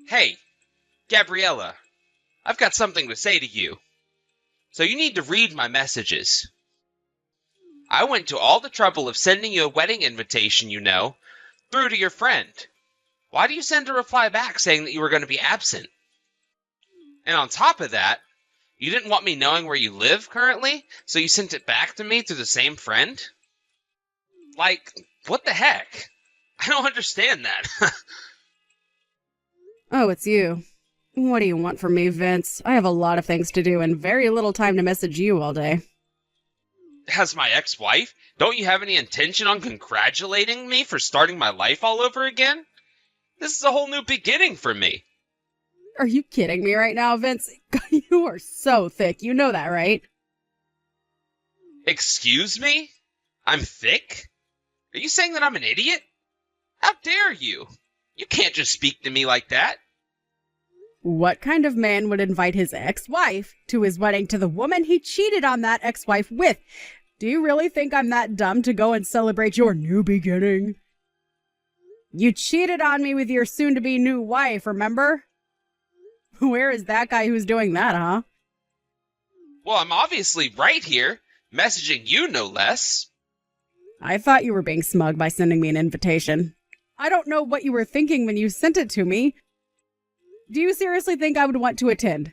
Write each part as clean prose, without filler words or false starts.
Hey, Gabriella, I've got something to say to you. So you need to read my messages. I went to all the trouble of sending you a wedding invitation, through to your friend. Why do you send a reply back saying that you were going to be absent? And on top of that, you didn't want me knowing where you live currently, so you sent it back to me through the same friend? Like, what the heck? I don't understand that. Oh, it's you. What do you want from me, Vince? I have a lot of things to do and very little time to message you all day. As my ex-wife, don't you have any intention on congratulating me for starting my life all over again? This is a whole new beginning for me. Are you kidding me right now, Vince? You are so thick. You know that, right? Excuse me? I'm thick? Are you saying that I'm an idiot? How dare you? You can't just speak to me like that. What kind of man would invite his ex-wife to his wedding to the woman he cheated on that ex-wife with? Do you really think I'm that dumb to go and celebrate your new beginning? You cheated on me with your soon-to-be new wife, remember? Where is that guy who's doing that, huh? Well, I'm obviously right here, messaging you no less. I thought you were being smug by sending me an invitation. I don't know what you were thinking when you sent it to me. Do you seriously think I would want to attend?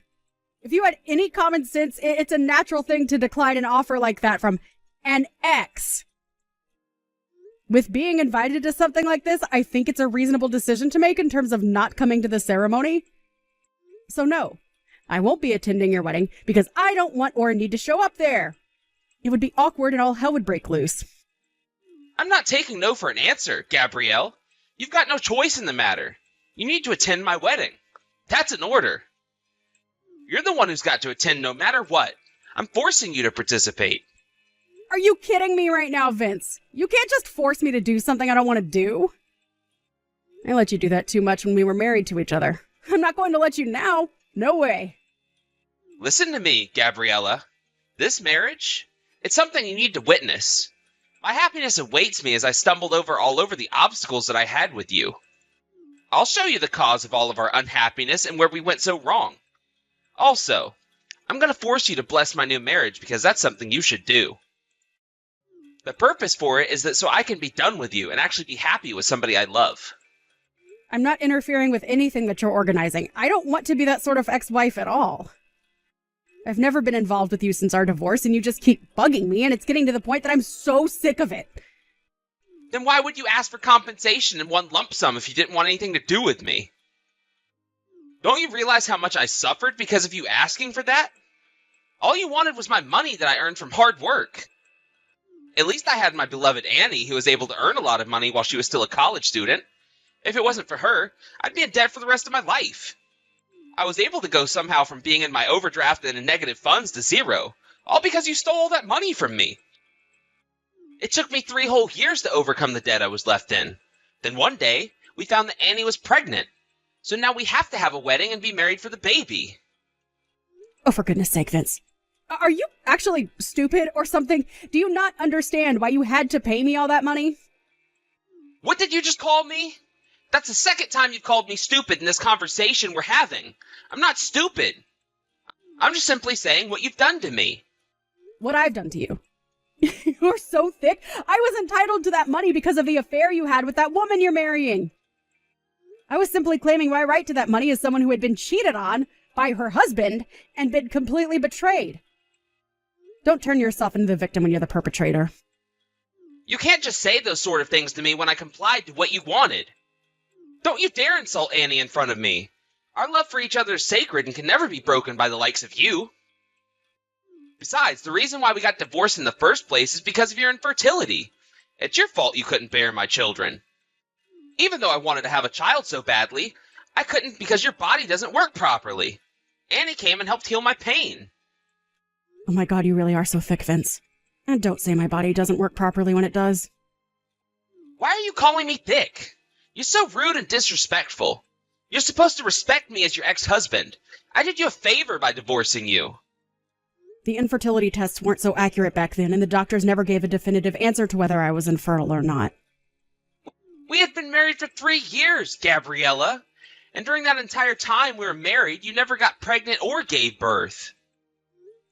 If you had any common sense, it's a natural thing to decline an offer like that from an ex. With being invited to something like this, I think it's a reasonable decision to make in terms of not coming to the ceremony. So no, I won't be attending your wedding because I don't want or need to show up there. It would be awkward and all hell would break loose. I'm not taking no for an answer, Gabrielle. You've got no choice in the matter. You need to attend my wedding. That's an order. You're the one who's got to attend no matter what. I'm forcing you to participate. Are you kidding me right now, Vince? You can't just force me to do something I don't want to do. I let you do that too much when we were married to each other. I'm not going to let you now. No way. Listen to me, Gabriella. This marriage, it's something you need to witness. My happiness awaits me as I stumbled all over the obstacles that I had with you. I'll show you the cause of all of our unhappiness and where we went so wrong. Also, I'm going to force you to bless my new marriage because that's something you should do. The purpose for it is that so I can be done with you and actually be happy with somebody I love. I'm not interfering with anything that you're organizing. I don't want to be that sort of ex-wife at all. I've never been involved with you since our divorce, and you just keep bugging me, and it's getting to the point that I'm so sick of it. Then why would you ask for compensation in one lump sum if you didn't want anything to do with me? Don't you realize how much I suffered because of you asking for that? All you wanted was my money that I earned from hard work. At least I had my beloved Annie, who was able to earn a lot of money while she was still a college student. If it wasn't for her, I'd be in debt for the rest of my life. I was able to go somehow from being in my overdraft and in negative funds to zero, all because you stole all that money from me. It took me 3 whole years to overcome the debt I was left in. Then one day, we found that Annie was pregnant. So now we have to have a wedding and be married for the baby. Oh, for goodness sake, Vince. Are you actually stupid or something? Do you not understand why you had to pay me all that money? What did you just call me? That's the second time you've called me stupid in this conversation we're having. I'm not stupid. I'm just simply saying what you've done to me. What I've done to you. You're so thick. I was entitled to that money because of the affair you had with that woman you're marrying. I was simply claiming my right to that money as someone who had been cheated on by her husband and been completely betrayed. Don't turn yourself into the victim when you're the perpetrator. You can't just say those sort of things to me when I complied to what you wanted. Don't you dare insult Annie in front of me. Our love for each other is sacred and can never be broken by the likes of you. Besides, the reason why we got divorced in the first place is because of your infertility. It's your fault you couldn't bear my children. Even though I wanted to have a child so badly, I couldn't because your body doesn't work properly. Annie came and helped heal my pain. Oh my God, you really are so thick, Vince. And don't say my body doesn't work properly when it does. Why are you calling me thick? You're so rude and disrespectful. You're supposed to respect me as your ex-husband. I did you a favor by divorcing you. The infertility tests weren't so accurate back then, and the doctors never gave a definitive answer to whether I was infertile or not. We had been married for 3 years, Gabriella. And during that entire time we were married, you never got pregnant or gave birth.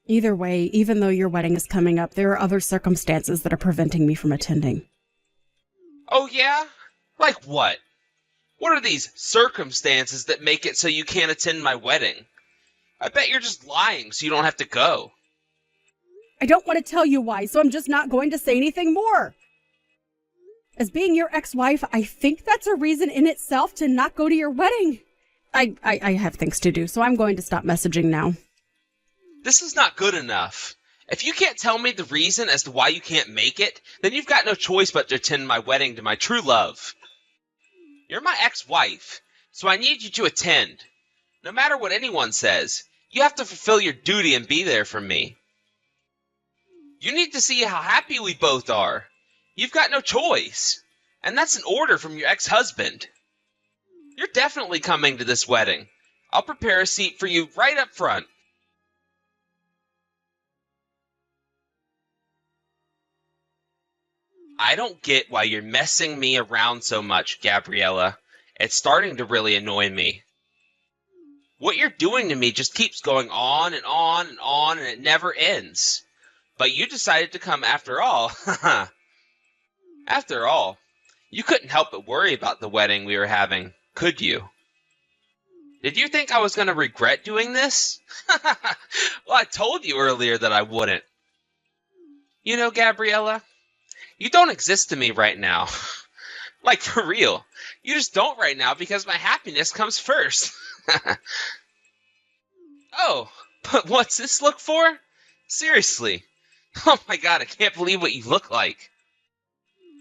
Either way, even though your wedding is coming up, there are other circumstances that are preventing me from attending. Oh yeah? Like what? What are these circumstances that make it so you can't attend my wedding? I bet you're just lying so you don't have to go. I don't want to tell you why, so I'm just not going to say anything more. As being your ex-wife, I think that's a reason in itself to not go to your wedding. I have things to do, so I'm going to stop messaging now. This is not good enough. If you can't tell me the reason as to why you can't make it, then you've got no choice but to attend my wedding to my true love. You're my ex-wife, so I need you to attend. No matter what anyone says, you have to fulfill your duty and be there for me. You need to see how happy we both are. You've got no choice. And that's an order from your ex-husband. You're definitely coming to this wedding. I'll prepare a seat for you right up front. I don't get why you're messing me around so much, Gabriella. It's starting to really annoy me. What you're doing to me just keeps going on and on and on, and it never ends. But you decided to come after all. After all, you couldn't help but worry about the wedding we were having, could you? Did you think I was going to regret doing this? Well, I told you earlier that I wouldn't. You know, Gabriella, you don't exist to me right now. Like, for real. You just don't right now because my happiness comes first. Oh, but what's this look for? Seriously. Oh my god, I can't believe what you look like.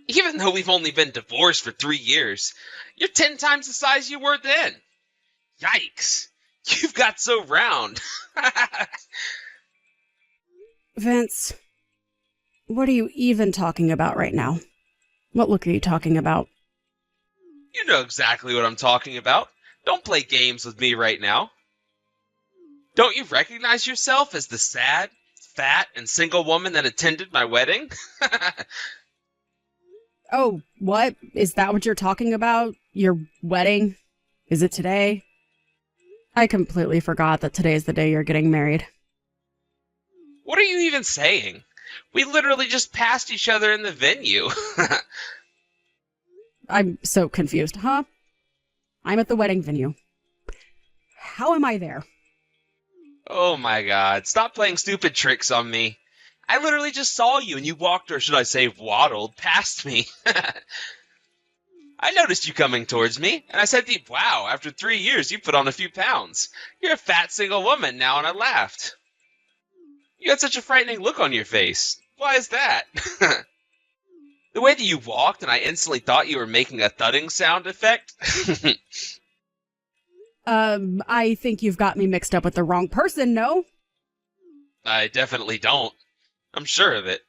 Even though we've only been divorced for 3 years, you're 10 times the size you were then. Yikes. You've got so round. Vince, what are you even talking about right now? What look are you talking about? You know exactly what I'm talking about. Don't play games with me right now. Don't you recognize yourself as the sad, fat, and single woman that attended my wedding? Oh, what? Is that what you're talking about? Your wedding? Is it today? I completely forgot that today is the day you're getting married. What are you even saying? We literally just passed each other in the venue. I'm so confused, huh? I'm at the wedding venue. How am I there? Oh my god, stop playing stupid tricks on me. I literally just saw you and you walked, or should I say waddled, past me. I noticed you coming towards me, and I said to you, wow, after 3 years you put on a few pounds. You're a fat single woman now, and I laughed. You had such a frightening look on your face. Why is that? The way that you walked, and I instantly thought you were making a thudding sound effect. I think you've got me mixed up with the wrong person, no? I definitely don't. I'm sure of it.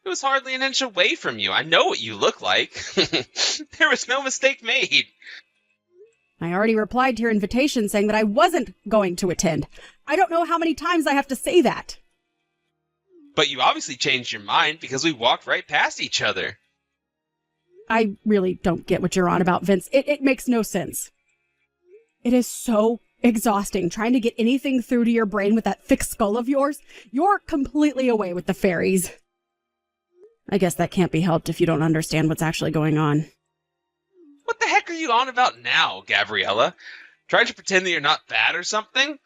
It was hardly an inch away from you. I know what you look like. There was no mistake made. I already replied to your invitation saying that I wasn't going to attend. I don't know how many times I have to say that. But you obviously changed your mind because we walked right past each other. I really don't get what you're on about, Vince. It makes no sense. It is so exhausting trying to get anything through to your brain with that thick skull of yours. You're completely away with the fairies. I guess that can't be helped if you don't understand what's actually going on. What the heck are you on about now, Gabriella? Trying to pretend that you're not fat or something?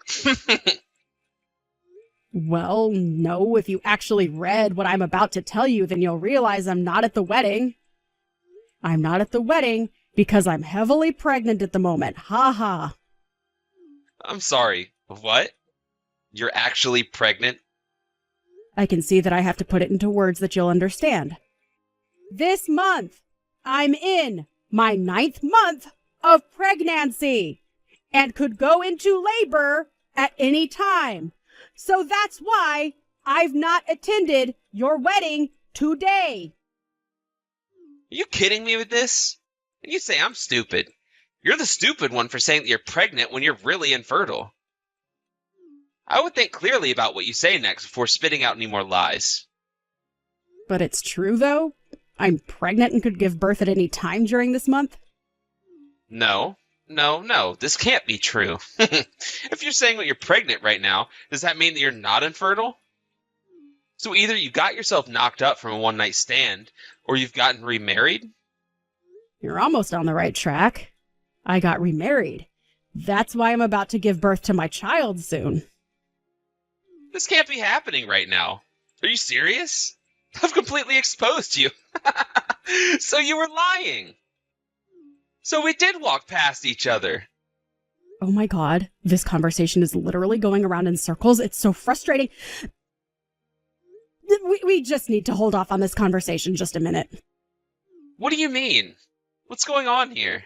Well, no, if you actually read what I'm about to tell you, then you'll realize I'm not at the wedding. I'm not at the wedding because I'm heavily pregnant at the moment. Ha ha. I'm sorry. What? You're actually pregnant? I can see that I have to put it into words that you'll understand. This month, I'm in my 9th month of pregnancy and could go into labor at any time. So that's why I've not attended your wedding today. Are you kidding me with this? And you say I'm stupid. You're the stupid one for saying that you're pregnant when you're really infertile. I would think clearly about what you say next before spitting out any more lies. But it's true, though? I'm pregnant and could give birth at any time during this month? No, No, this can't be true. If you're saying that you're pregnant right now, does that mean that you're not infertile? So either you got yourself knocked up from a one-night stand, or you've gotten remarried? You're almost on the right track. I got remarried. That's why I'm about to give birth to my child soon. This can't be happening right now. Are you serious? I've completely exposed you. So you were lying. So we did walk past each other. Oh my God, this conversation is literally going around in circles. It's so frustrating. We just need to hold off on this conversation just a minute. What do you mean? What's going on here?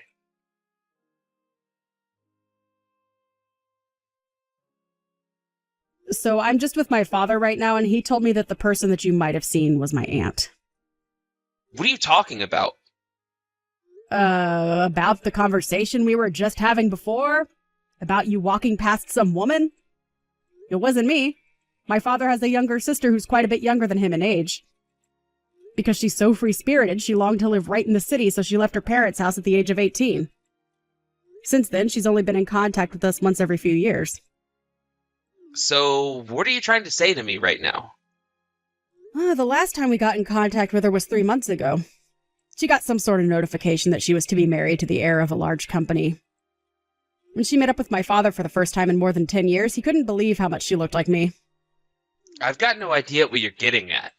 So I'm just with my father right now, and he told me that the person that you might have seen was my aunt. What are you talking about? About the conversation we were just having before? About you walking past some woman? It wasn't me. My father has a younger sister who's quite a bit younger than him in age. Because she's so free-spirited, she longed to live right in the city, so she left her parents' house at the age of 18. Since then, she's only been in contact with us once every few years. So, what are you trying to say to me right now? The last time we got in contact with her was 3 months ago. She got some sort of notification that she was to be married to the heir of a large company. When she met up with my father for the first time in more than 10 years, he couldn't believe how much she looked like me. I've got no idea what you're getting at.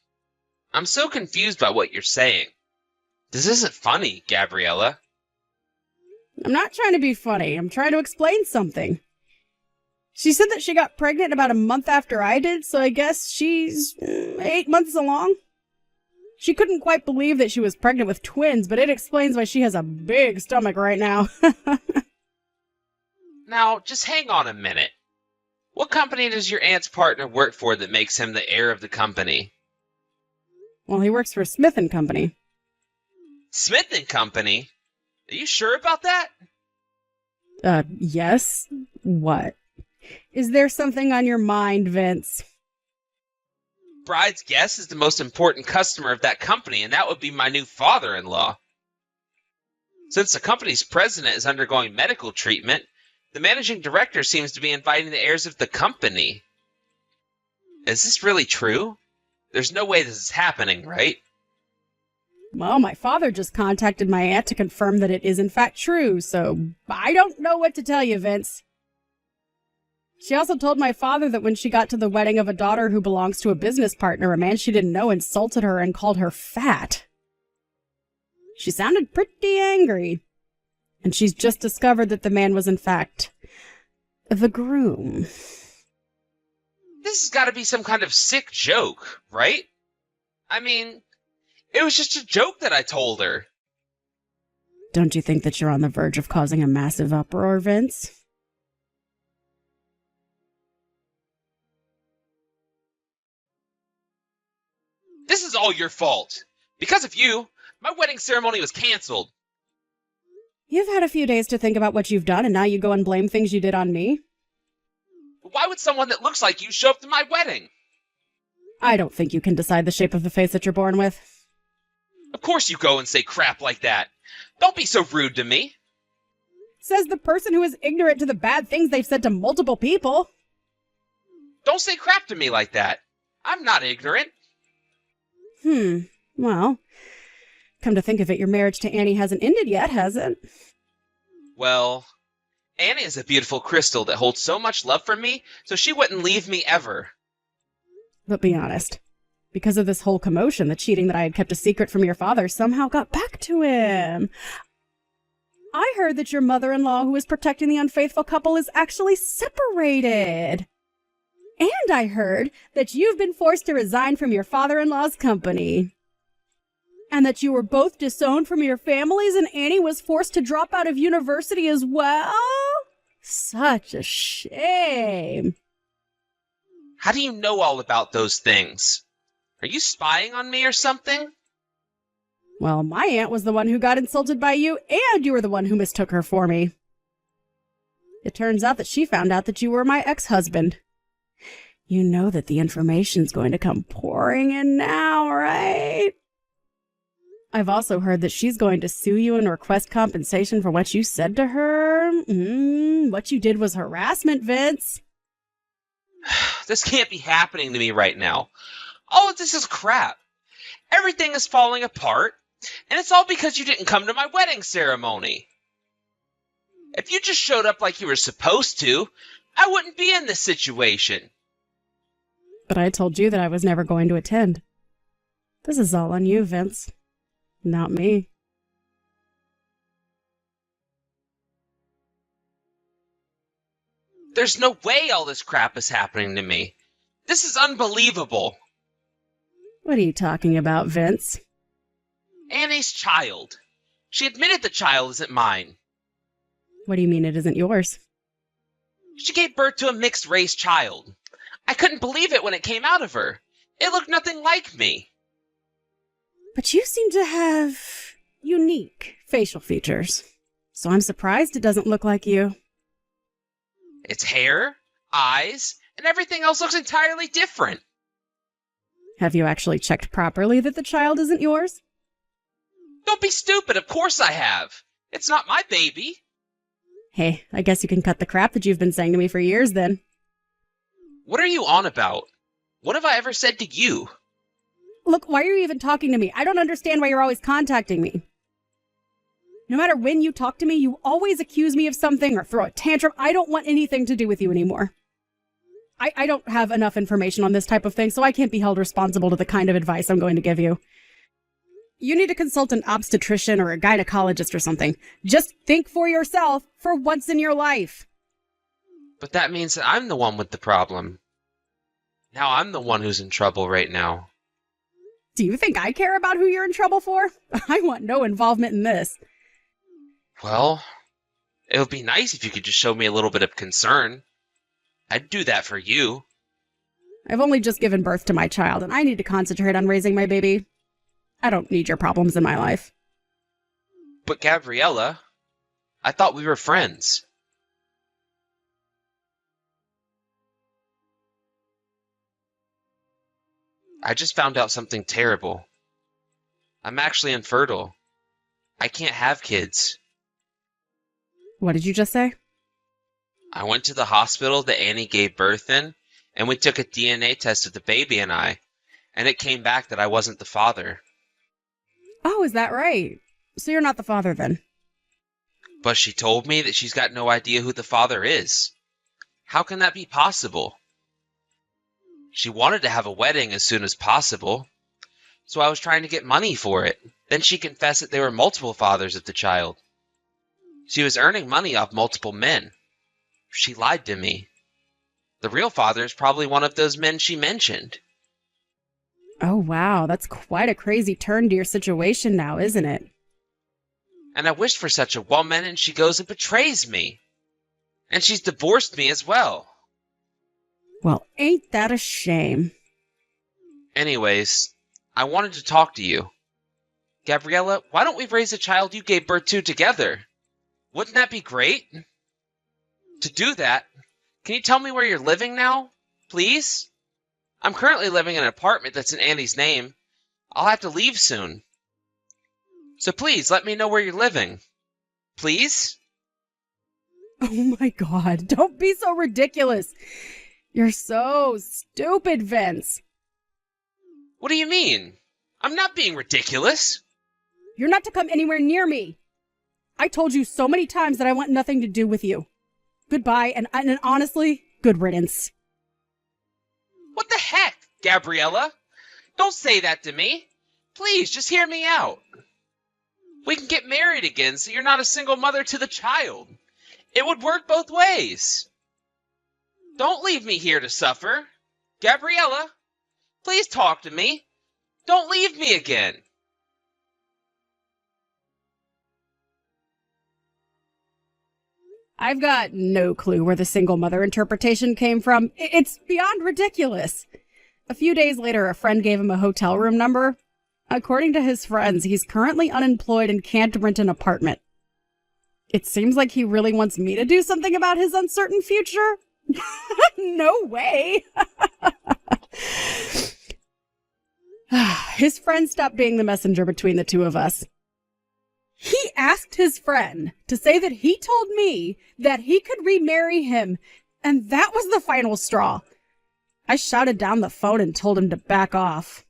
I'm so confused by what you're saying. This isn't funny, Gabriella. I'm not trying to be funny. I'm trying to explain something. She said that she got pregnant about a month after I did, so I guess she's 8 months along. She couldn't quite believe that she was pregnant with twins, but it explains why she has a big stomach right now. Now, just hang on a minute. What company does your aunt's partner work for that makes him the heir of the company? Well, he works for Smith & Company. Smith & Company? Are you sure about that? Yes. What? Is there something on your mind, Vince? Bride's guest is the most important customer of that company, and that would be my new father-in-law. Since the company's president is undergoing medical treatment, the managing director seems to be inviting the heirs of the company. Is this really true? There's no way this is happening, right? Well, my father just contacted my aunt to confirm that it is in fact true, so I don't know what to tell you, Vince. She also told my father that when she got to the wedding of a daughter who belongs to a business partner, a man she didn't know insulted her and called her fat. She sounded pretty angry. And she's just discovered that the man was in fact the groom. This has got to be some kind of sick joke, right? I mean, it was just a joke that I told her. Don't you think that you're on the verge of causing a massive uproar, Vince? This is all your fault. Because of you, my wedding ceremony was canceled. You've had a few days to think about what you've done, and now you go and blame things you did on me? Why would someone that looks like you show up to my wedding? I don't think you can decide the shape of the face that you're born with. Of course you go and say crap like that. Don't be so rude to me. Says the person who is ignorant to the bad things they've said to multiple people. Don't say crap to me like that. I'm not ignorant. Well, come to think of it, your marriage to Annie hasn't ended yet, has it? Well, Annie is a beautiful crystal that holds so much love for me, so she wouldn't leave me ever. But be honest. Because of this whole commotion, the cheating that I had kept a secret from your father somehow got back to him. I heard that your mother-in-law, who is protecting the unfaithful couple, is actually separated. And I heard that you've been forced to resign from your father-in-law's company. And that you were both disowned from your families, and Annie was forced to drop out of university as well? Such a shame. How do you know all about those things? Are you spying on me or something? Well, my aunt was the one who got insulted by you, and you were the one who mistook her for me. It turns out that she found out that you were my ex-husband. You know that the information's going to come pouring in now, right? I've also heard that she's going to sue you and request compensation for what you said to her. What you did was harassment, Vince. This can't be happening to me right now. All of this is crap. Everything is falling apart, and it's all because you didn't come to my wedding ceremony. If you just showed up like you were supposed to, I wouldn't be in this situation. But I told you that I was never going to attend. This is all on you, Vince. Not me. There's no way all this crap is happening to me. This is unbelievable. What are you talking about, Vince? Annie's child. She admitted the child isn't mine. What do you mean it isn't yours? She gave birth to a mixed-race child. I couldn't believe it when it came out of her. It looked nothing like me. But you seem to have unique facial features. So I'm surprised it doesn't look like you. Its hair, eyes, and everything else looks entirely different. Have you actually checked properly that the child isn't yours? Don't be stupid, of course I have. It's not my baby. Hey, I guess you can cut the crap that you've been saying to me for years then. What are you on about? What have I ever said to you? Look, why are you even talking to me? I don't understand why you're always contacting me. No matter when you talk to me, you always accuse me of something or throw a tantrum. I don't want anything to do with you anymore. I don't have enough information on this type of thing, so I can't be held responsible to the kind of advice I'm going to give you. You need to consult an obstetrician or a gynecologist or something. Just think for yourself for once in your life. But that means that I'm the one with the problem. Now I'm the one who's in trouble right now. Do you think I care about who you're in trouble for? I want no involvement in this. Well, it would be nice if you could just show me a little bit of concern. I'd do that for you. I've only just given birth to my child, and I need to concentrate on raising my baby. I don't need your problems in my life. But Gabriella, I thought we were friends. I just found out something terrible. I'm actually infertile. I can't have kids. What did you just say? I went to the hospital that Annie gave birth in, and we took a DNA test of the baby and I, and it came back that I wasn't the father. Oh, is that right? So you're not the father then? But she told me that she's got no idea who the father is. How can that be possible? She wanted to have a wedding as soon as possible, so I was trying to get money for it. Then she confessed that there were multiple fathers of the child. She was earning money off multiple men. She lied to me. The real father is probably one of those men she mentioned. Oh, wow. That's quite a crazy turn to your situation now, isn't it? And I wished for such a woman, and she goes and betrays me. And she's divorced me as well. Well, ain't that a shame? Anyways, I wanted to talk to you. Gabriella, why don't we raise the child you gave birth to together? Wouldn't that be great? To do that, can you tell me where you're living now, please? I'm currently living in an apartment that's in Annie's name. I'll have to leave soon. So please, let me know where you're living. Please? Oh my God, don't be so ridiculous. You're so stupid, Vince. What do you mean? I'm not being ridiculous. You're not to come anywhere near me. I told you so many times that I want nothing to do with you. Goodbye, and honestly, good riddance. What the heck, Gabriella? Don't say that to me. Please, just hear me out. We can get married again so you're not a single mother to the child. It would work both ways. Don't leave me here to suffer. Gabriella, please talk to me. Don't leave me again. I've got no clue where the single mother interpretation came from. It's beyond ridiculous. A few days later, a friend gave him a hotel room number. According to his friends, he's currently unemployed and can't rent an apartment. It seems like he really wants me to do something about his uncertain future. No way. His friend stopped being the messenger between the two of us. He asked his friend to say that he told me that he could remarry him, and that was the final straw. I shouted down the phone and told him to back off.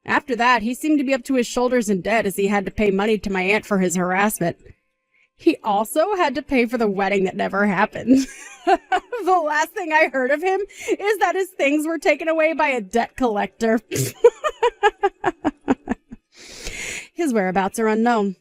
After that, he seemed to be up to his shoulders in debt as he had to pay money to my aunt for his harassment. He also had to pay for the wedding that never happened. The last thing I heard of him is that his things were taken away by a debt collector. His whereabouts are unknown.